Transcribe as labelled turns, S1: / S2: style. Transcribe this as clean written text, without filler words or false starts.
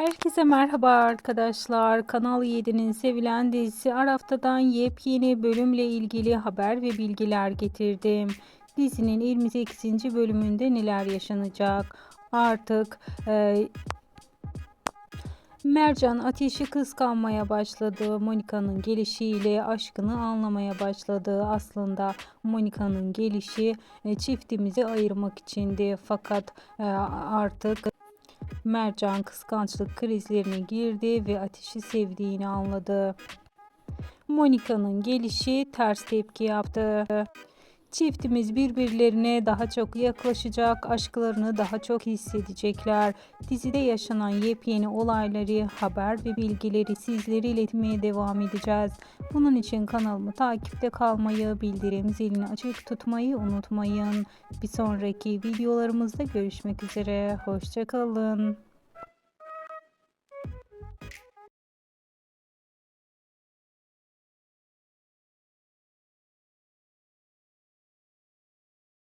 S1: Herkese merhaba arkadaşlar. Kanal 7'nin sevilen dizisi Araf'tan yepyeni bölümle ilgili haber ve bilgiler getirdim. Dizinin 28. bölümünde neler yaşanacak? Artık Mercan Ateş'i kıskanmaya başladı. Monika'nın gelişiyle aşkını anlamaya başladı. Aslında Monika'nın gelişi çiftimizi ayırmak içindi. Fakat artık Mercan kıskançlık krizlerine girdi ve Ateş'i sevdiğini anladı. Monika'nın gelişi ters tepki yaptı. Çiftimiz birbirlerine daha çok yaklaşacak, aşklarını daha çok hissedecekler. Dizide yaşanan yepyeni olayları, haber ve bilgileri sizlere iletmeye devam edeceğiz. Bunun için kanalımı takipte kalmayı, bildirim zilini açık tutmayı unutmayın. Bir sonraki videolarımızda görüşmek üzere. Hoşça kalın.